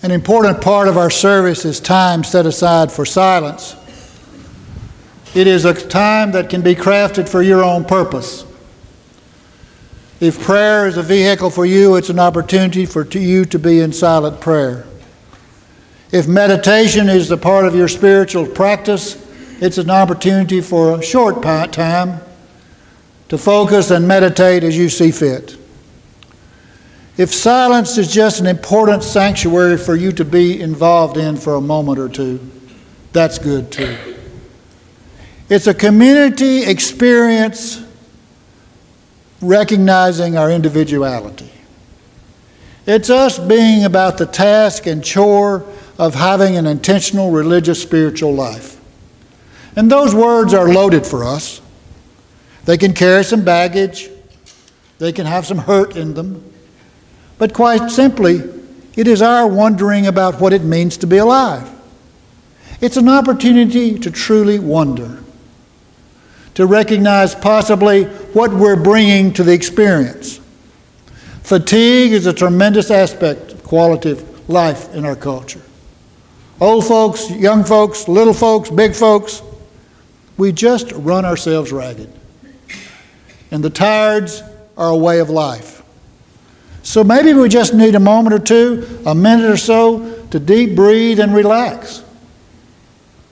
An important part of our service is time set aside for silence. It is a time that can be crafted for your own purpose. If prayer is a vehicle for you, it's an opportunity for you to be in silent prayer. If meditation is a part of your spiritual practice, it's an opportunity for a short time to focus and meditate as you see fit. If silence is just an important sanctuary for you to be involved in for a moment or two, that's good too. It's a community experience recognizing our individuality. It's us being about the task and chore of having an intentional religious spiritual life. And those words are loaded for us. They can carry some baggage. They can have some hurt in them. But quite simply, it is our wondering about what it means to be alive. It's an opportunity to truly wonder, to recognize possibly what we're bringing to the experience. Fatigue is a tremendous aspect of quality of life in our culture. Old folks, young folks, little folks, big folks, we just run ourselves ragged. And the tired's are a way of life. So maybe we just need a moment or two, a minute or so, to deep breathe and relax,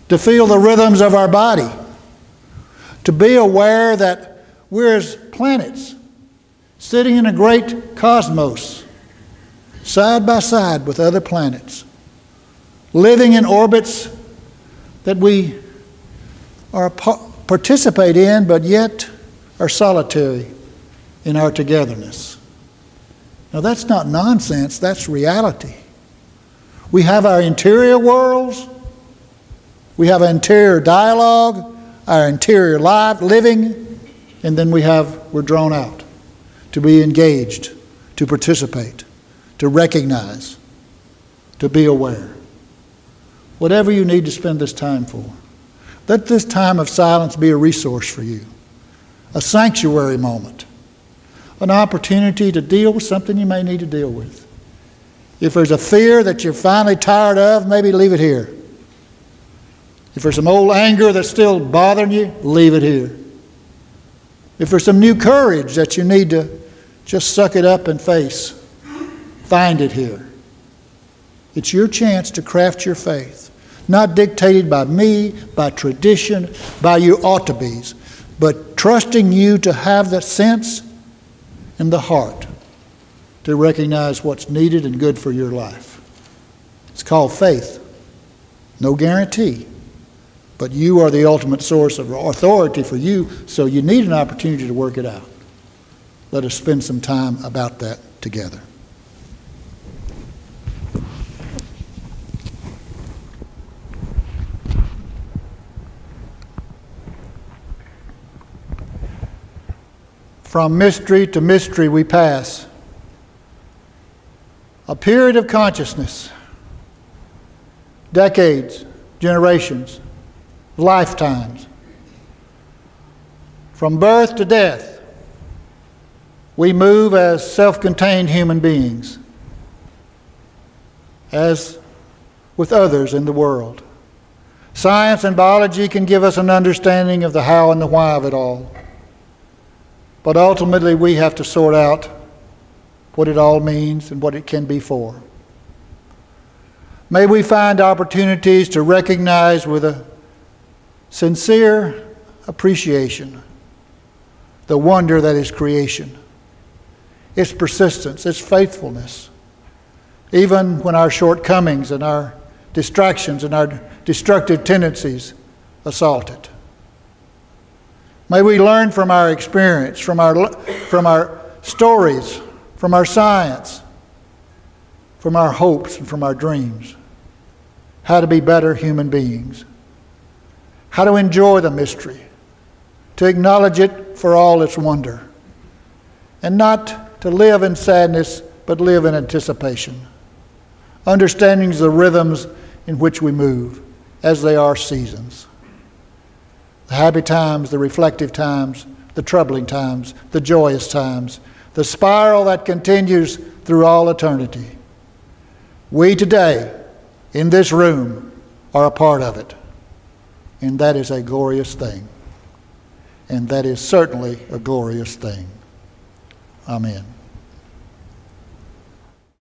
to feel the rhythms of our body, to be aware that we're as planets sitting in a great cosmos, side by side with other planets, living in orbits that we participate in, but yet are solitary in our togetherness. Now that's not nonsense, that's reality. We have our interior worlds, we have our interior dialogue, our interior life, living, and then we're drawn out to be engaged, to participate, to recognize, to be aware. Whatever you need to spend this time for, let this time of silence be a resource for you, a sanctuary moment, an opportunity to deal with something you may need to deal with. If there's a fear that you're finally tired of, maybe leave it here. If there's some old anger that's still bothering you, leave it here. If there's some new courage that you need to just suck it up and face, find it here. It's your chance to craft your faith, not dictated by me, by tradition, by you ought to be's, but trusting you to have the sense and the heart to recognize what's needed and good for your life. It's called faith. No guarantee. But you are the ultimate source of authority for you, so you need an opportunity to work it out. Let us spend some time about that together. From mystery to mystery we pass. A period of consciousness, decades, generations, lifetimes. From birth to death, we move as self-contained human beings, as with others in the world. Science and biology can give us an understanding of the how and the why of it all. But ultimately, we have to sort out what it all means and what it can be for. May we find opportunities to recognize with a sincere appreciation the wonder that is creation, its persistence, its faithfulness, even when our shortcomings and our distractions and our destructive tendencies assault it. May we learn from our experience, from our stories, from our science, from our hopes and from our dreams, how to be better human beings, how to enjoy the mystery, to acknowledge it for all its wonder, and not to live in sadness, but live in anticipation, understanding the rhythms in which we move, as they are seasons. The happy times, the reflective times, the troubling times, the joyous times, the spiral that continues through all eternity. We today, in this room, are a part of it. And that is a glorious thing. And that is certainly a glorious thing. Amen.